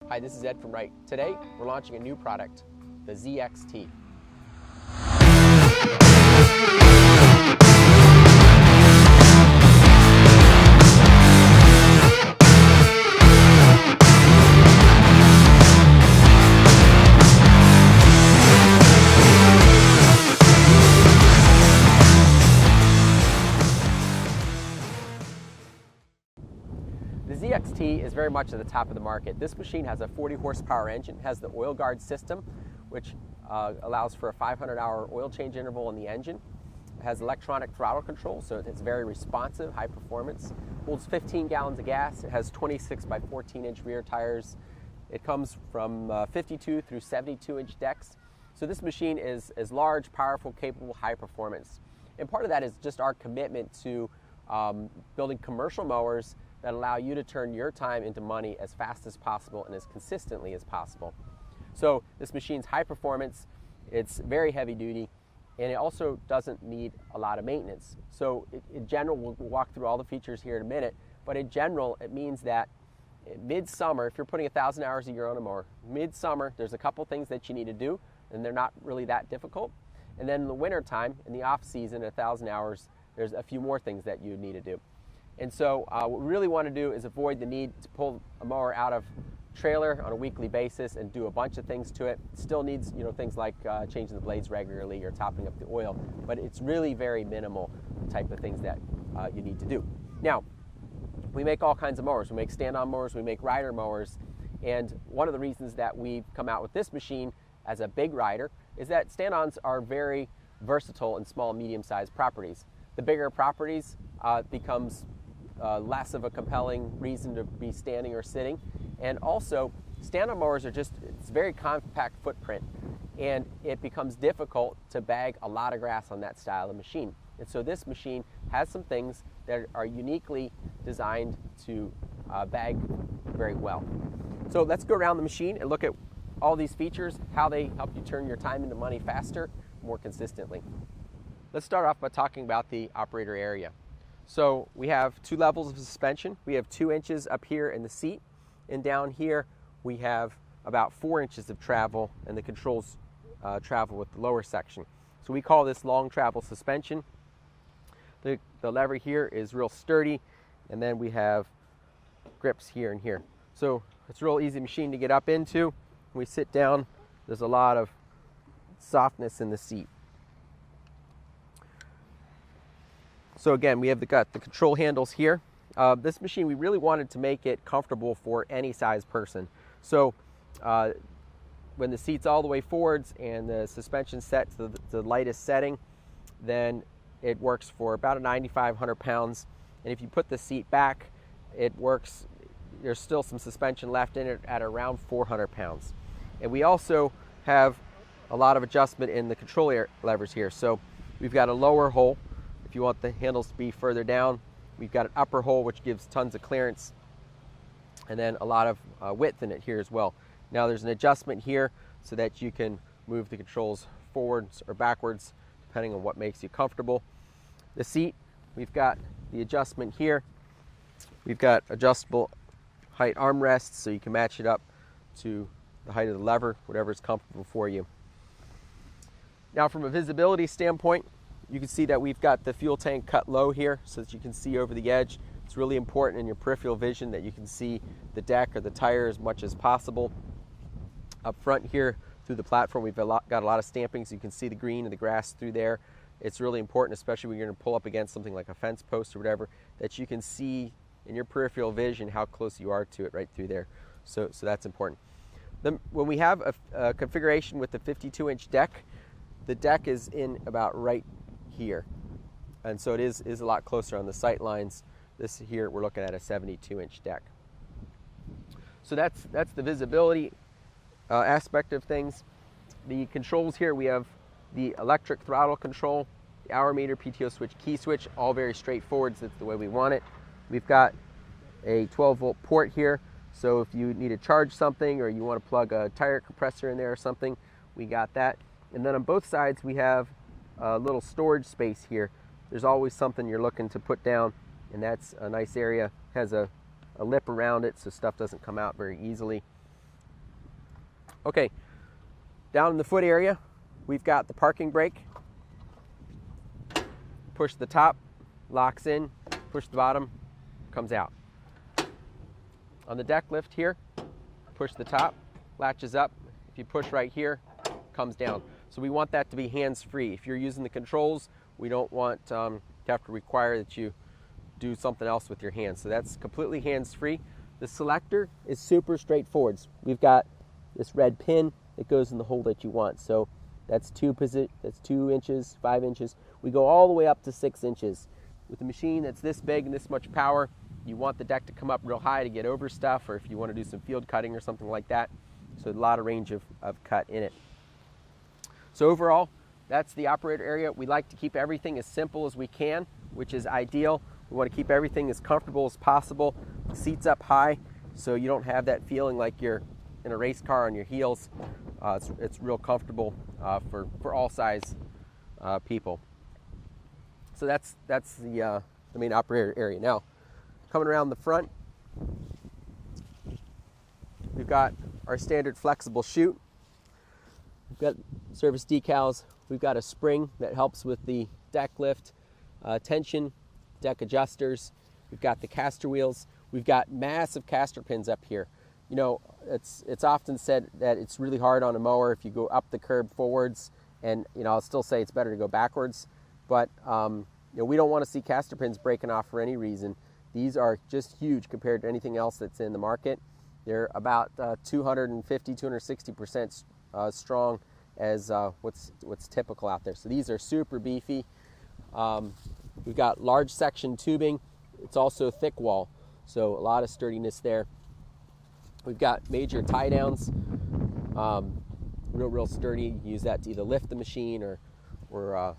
Hi, this is Ed from Wright. Today, we're launching a new product, the ZXT. The ZXT is very much at the top of the market. This machine has a 40 horsepower engine, has the oil guard system, which allows for a 500-hour oil change interval in the engine. It has electronic throttle control, so it's very responsive, high performance. Holds 15 gallons of gas. It has 26 by 14-inch rear tires. It comes from 52 through 72-inch decks. So this machine is large, powerful, capable, high performance. And part of that is just our commitment to building commercial mowers that allow you to turn your time into money as fast as possible and as consistently as possible. So this machine's high performance, it's very heavy duty, and it also doesn't need a lot of maintenance. So in general, we'll walk through all the features here in a minute, but in general, it means that mid-summer, if you're putting 1,000 hours a year on a mower, mid-summer, there's a couple things that you need to do, and they're not really that difficult. And then in the winter time, in the off season, 1,000 hours, there's a few more things that you need to do. And so what we really want to do is avoid the need to pull a mower out of trailer on a weekly basis and do a bunch of things to it. It still needs, things like changing the blades regularly or topping up the oil, but it's really very minimal type of things that you need to do. Now, we make all kinds of mowers. We make stand-on mowers, we make rider mowers, and one of the reasons that we've come out with this machine as a big rider is that stand-ons are very versatile in small, medium-sized properties. The bigger properties becomes less of a compelling reason to be standing or sitting. And also, stand-on mowers are it's very compact footprint, and it becomes difficult to bag a lot of grass on that style of machine. And so this machine has some things that are uniquely designed to bag very well. So let's go around the machine and look at all these features, how they help you turn your time into money faster, more consistently. Let's start off by talking about the operator area. So we have two levels of suspension. We have 2 inches up here in the seat, and down here we have about 4 inches of travel, and the controls travel with the lower section. So we call this long travel suspension. The lever here is real sturdy, and then we have grips here and here. So it's a real easy machine to get up into. When we sit down, there's a lot of softness in the seat. So again, we have got the control handles here. This machine, we really wanted to make it comfortable for any size person. So when the seat's all the way forwards and the suspension set to the lightest setting, then it works for about 9,500 pounds. And if you put the seat back, it works, there's still some suspension left in it at around 400 pounds. And we also have a lot of adjustment in the control levers here. So we've got a lower hole if you want the handles to be further down. We've got an upper hole which gives tons of clearance, and then a lot of width in it here as well. Now there's an adjustment here so that you can move the controls forwards or backwards depending on what makes you comfortable. The seat, we've got the adjustment here. We've got adjustable height armrests so you can match it up to the height of the lever, whatever is comfortable for you. Now from a visibility standpoint, you can see that we've got the fuel tank cut low here so that you can see over the edge. It's really important in your peripheral vision that you can see the deck or the tire as much as possible. Up front here through the platform, we've got a lot of stamping so you can see the green and the grass through there. It's really important, especially when you're going to pull up against something like a fence post or whatever, that you can see in your peripheral vision how close you are to it right through there. So that's important. Then when we have a configuration with the 52-inch deck, the deck is in about right here, and so it is a lot closer on the sight lines. This here we're looking at a 72-inch deck. So that's the visibility aspect of things. The controls here, we have the electric throttle control, the hour meter, PTO switch, key switch, all very straightforward. So that's the way we want it. We've got a 12-volt port here, so if you need to charge something or you want to plug a tire compressor in there or something, we got that. And then on both sides we have a little storage space here. There's always something you're looking to put down, and that's a nice area. Has a lip around it so stuff doesn't come out very easily. Okay, down in the foot area, we've got the parking brake. Push the top, locks in, push the bottom, comes out. On the deck lift here, push the top, latches up. If you push right here, comes down. So we want that to be hands-free. If you're using the controls, we don't want to have to require that you do something else with your hands. So that's completely hands-free. The selector is super straightforward. We've got this red pin that goes in the hole that you want. So that's 2 inches, 5 inches. We go all the way up to 6 inches. With a machine that's this big and this much power, you want the deck to come up real high to get over stuff, or if you want to do some field cutting or something like that. So a lot of range of cut in it. So overall, that's the operator area. We like to keep everything as simple as we can, which is ideal. We want to keep everything as comfortable as possible. Seats up high, so you don't have that feeling like you're in a race car on your heels. It's real comfortable for all size people. So that's the main operator area. Now, coming around the front, we've got our standard flexible chute. We've got service decals. We've got a spring that helps with the deck lift, tension, deck adjusters. We've got the caster wheels. We've got massive caster pins up here. You know, it's often said that it's really hard on a mower if you go up the curb forwards, and you know, I'll still say it's better to go backwards, but you know, we don't want to see caster pins breaking off for any reason. These are just huge compared to anything else that's in the market. They're about 250, 260% strong as what's typical out there. So these are super beefy. We've got large section tubing. It's also thick wall, so a lot of sturdiness there. We've got major tie downs, real sturdy. You can use that to either lift the machine or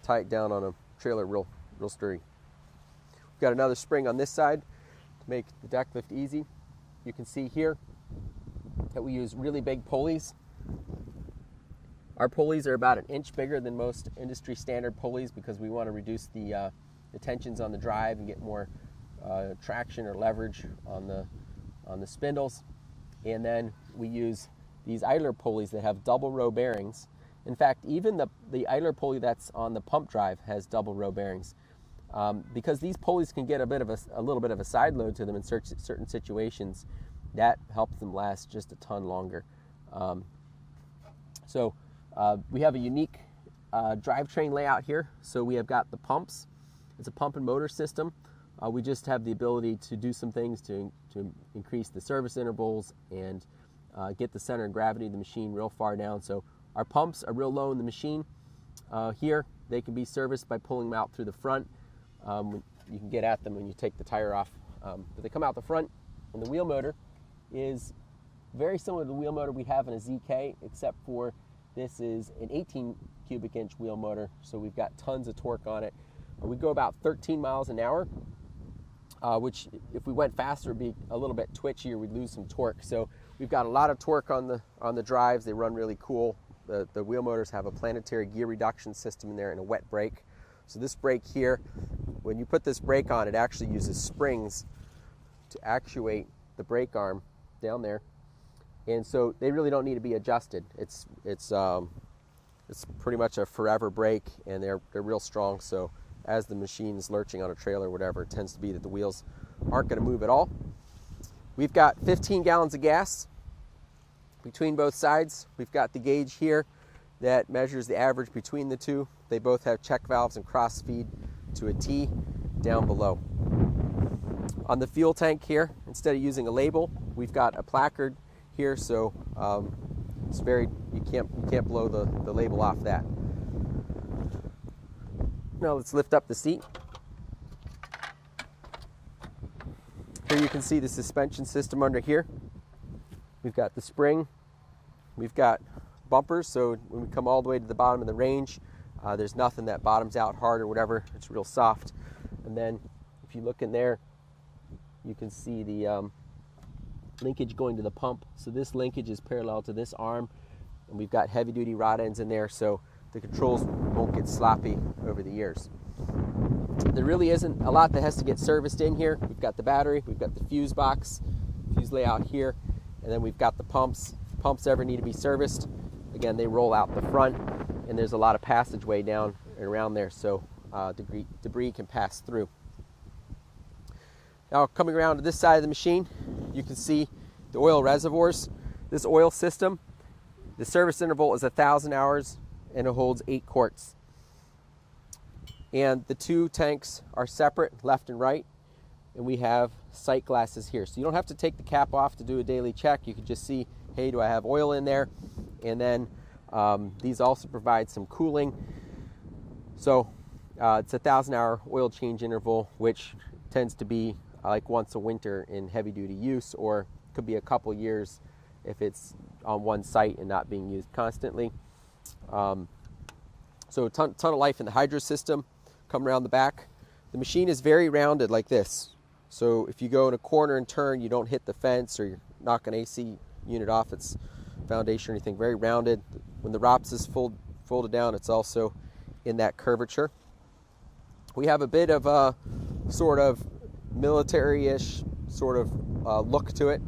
tie it down on a trailer real sturdy. We've got another spring on this side to make the deck lift easy. You can see here that we use really big pulleys. Our pulleys are about 1 inch bigger than most industry standard pulleys because we want to reduce the tensions on the drive and get more traction or leverage on the spindles. And then we use these idler pulleys that have double row bearings. In fact, even the idler pulley that's on the pump drive has double row bearings. Because these pulleys can get a little bit of a side load to them in certain situations, that helps them last just a ton longer. So we have a unique drivetrain layout here. So we have got the pumps. It's a pump and motor system. We just have the ability to do some things to increase the service intervals and get the center of gravity of the machine real far down. So our pumps are real low in the machine. Here, they can be serviced by pulling them out through the front. You can get at them when you take the tire off. But they come out the front, and the wheel motor is very similar to the wheel motor we have in a ZK, except for this is an 18 cubic inch wheel motor, so we've got tons of torque on it. We go about 13 miles an hour, which if we went faster would be a little bit twitchier, we'd lose some torque. So we've got a lot of torque on the drives. They run really cool. The wheel motors have a planetary gear reduction system in there and a wet brake. So this brake here, when you put this brake on, it actually uses springs to actuate the brake arm down there, and so they really don't need to be adjusted. It's pretty much a forever brake, and they're real strong. So as the machine is lurching on a trailer or whatever, it tends to be that the wheels aren't going to move at all. We've got 15 gallons of gas between both sides. We've got the gauge here that measures the average between the two. They both have check valves and cross feed to a T down below. On the fuel tank here, instead of using a label, we've got a placard here, so it's you can't blow the label off that. Now let's lift up the seat. Here you can see the suspension system under here. We've got the spring. We've got bumpers, so when we come all the way to the bottom of the range, there's nothing that bottoms out hard or whatever. It's real soft. And then if you look in there, you can see the linkage going to the pump. So this linkage is parallel to this arm, and we've got heavy duty rod ends in there, so the controls won't get sloppy over the years. There really isn't a lot that has to get serviced in here. We've got the battery, we've got the fuse box, fuse layout here, and then we've got the pumps pumps ever need to be serviced, again, they roll out the front, and there's a lot of passageway down and around there, so debris can pass through. Now, coming around to this side of the machine, you can see the oil reservoirs. This oil system, the service interval is 1,000 hours, and it holds 8 quarts. And the 2 tanks are separate, left and right, and we have sight glasses here. So you don't have to take the cap off to do a daily check. You can just see, hey, do I have oil in there? And then these also provide some cooling. So it's a 1,000-hour oil change interval, which tends to be like once a winter in heavy-duty use, or could be a couple years if it's on one site and not being used constantly. So a ton of life in the hydro system. Come around the back. The machine is very rounded like this. So if you go in a corner and turn, you don't hit the fence or you knock an AC unit off its foundation or anything. Very rounded. When the ROPS is folded down, it's also in that curvature. We have a bit of a sort of military-ish sort of look to it.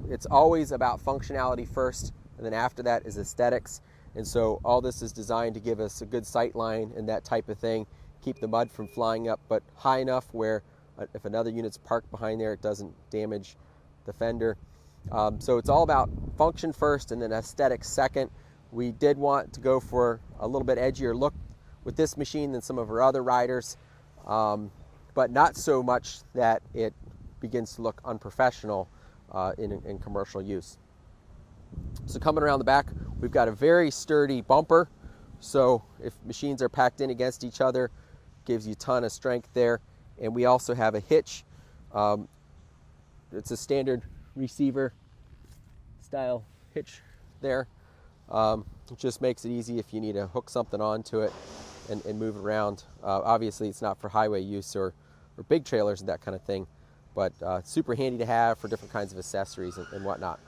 It's always about functionality first, and then after that is aesthetics. And so all this is designed to give us a good sight line and that type of thing, keep the mud from flying up, but high enough where if another unit's parked behind there, it doesn't damage the fender. So it's all about function first and then aesthetics second. We did want to go for a little bit edgier look with this machine than some of our other riders, but not so much that it begins to look unprofessional in commercial use. So coming around the back, we've got a very sturdy bumper. So if machines are packed in against each other, gives you a ton of strength there. And we also have a hitch. It's a standard receiver style hitch there. It just makes it easy if you need to hook something onto it and move around. Obviously, it's not for highway use or big trailers and that kind of thing, but super handy to have for different kinds of accessories and whatnot.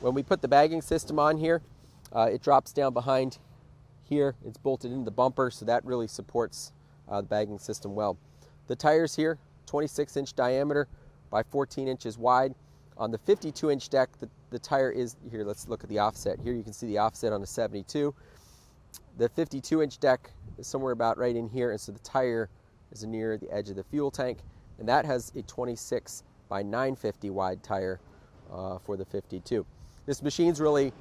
When we put the bagging system on here, it drops down behind here. It's bolted into the bumper, so that really supports the bagging system well. The tires here, 26-inch diameter by 14 inches wide. On the 52-inch deck, the tire is, here, let's look at the offset. Here you can see the offset on the 72. The 52-inch deck is somewhere about right in here, and so the tire is near the edge of the fuel tank, and that has a 26 by 950 wide tire for the 52. This machine's really,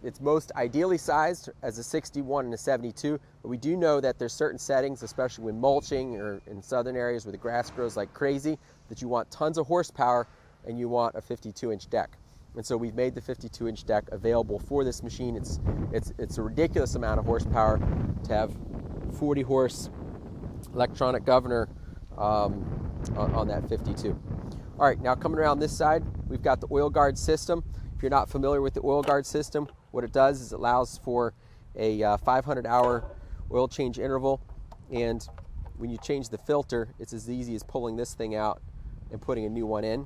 it's most ideally sized as a 61 and a 72, but we do know that there's certain settings, especially when mulching or in southern areas where the grass grows like crazy, that you want tons of horsepower and you want a 52-inch deck. And so we've made the 52-inch deck available for this machine. It's a ridiculous amount of horsepower to have 40 horse electronic governor on that 52. All right, now coming around this side, we've got the oil guard system. If you're not familiar with the oil guard system, what it does is it allows for a 500-hour oil change interval, and when you change the filter, it's as easy as pulling this thing out and putting a new one in.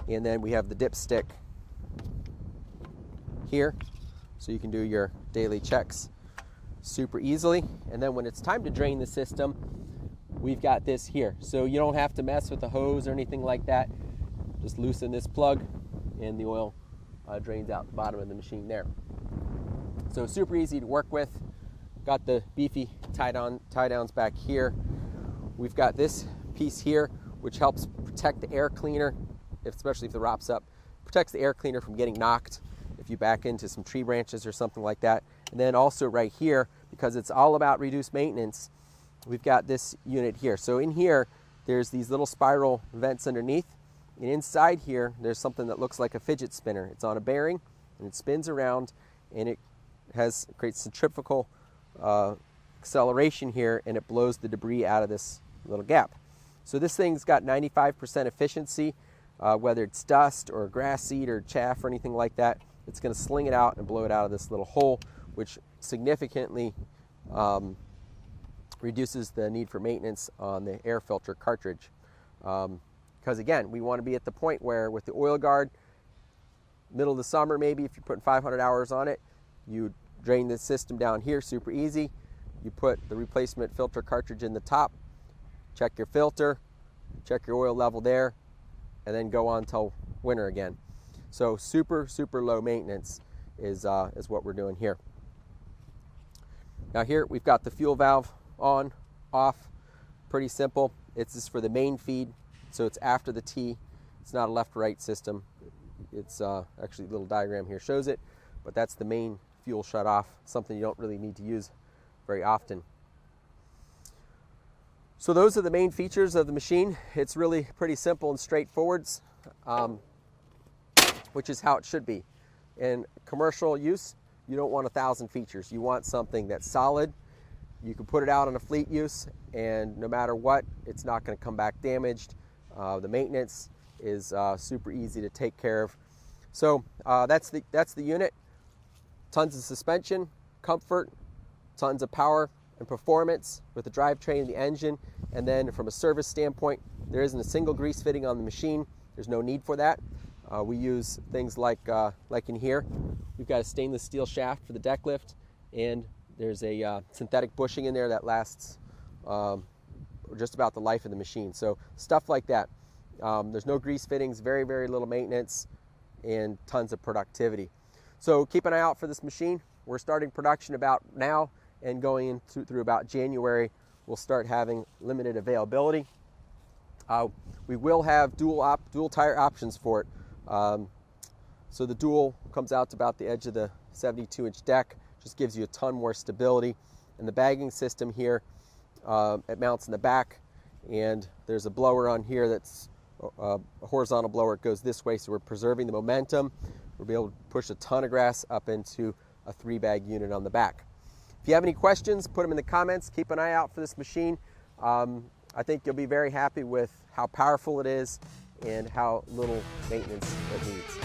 And then we have the dipstick here, so you can do your daily checks super easily. And then when it's time to drain the system, we've got this here. So you don't have to mess with the hose or anything like that. Just loosen this plug and the oil drains out the bottom of the machine there. So super easy to work with. Got the beefy tie downs back here. We've got this piece here, which helps protect the air cleaner, especially if the ROP's up. Protects the air cleaner from getting knocked if you back into some tree branches or something like that. And then also right here, because it's all about reduced maintenance, we've got this unit here. So in here, there's these little spiral vents underneath. And inside here, there's something that looks like a fidget spinner. It's on a bearing, and it spins around, and it creates centrifugal acceleration here, and it blows the debris out of this little gap. So this thing's got 95% efficiency, whether it's dust or grass seed or chaff or anything like that. It's going to sling it out and blow it out of this little hole, which significantly reduces the need for maintenance on the air filter cartridge. Because again, we want to be at the point where with the oil guard, middle of the summer maybe, if you're putting 500 hours on it, you drain the system down here super easy. You put the replacement filter cartridge in the top, check your filter, check your oil level there, and then go on till winter again. So super low maintenance is what we're doing here. Now here we've got the fuel valve on, off, pretty simple. It's just for the main feed, so it's after the T. It's not a left-right system. It's actually a little diagram here shows it, but that's the main fuel shut off, something you don't really need to use very often. So those are the main features of the machine. It's really pretty simple and straightforward, which is how it should be. In commercial use, you don't want 1,000 features. You want something that's solid. You can put it out on a fleet use, and no matter what, it's not going to come back damaged. The maintenance is super easy to take care of. So that's the unit. Tons of suspension, comfort, tons of power and performance with the drivetrain and the engine. And then from a service standpoint, there isn't a single grease fitting on the machine. There's no need for that. We use things like in here, we've got a stainless steel shaft for the deck lift, and there's a synthetic bushing in there that lasts just about the life of the machine. So stuff like that. There's no grease fittings, very little maintenance, and tons of productivity. So keep an eye out for this machine. We're starting production about now, and going through about January, we'll start having limited availability. We will have dual tire options for it. So the dual comes out to about the edge of the 72-inch deck, just gives you a ton more stability. And the bagging system here, it mounts in the back, and there's a blower on here that's a horizontal blower. It goes this way, so we're preserving the momentum. We'll be able to push a ton of grass up into a 3-bag unit on the back. If you have any questions, put them in the comments. Keep an eye out for this machine. I think you'll be very happy with how powerful it is and how little maintenance it needs.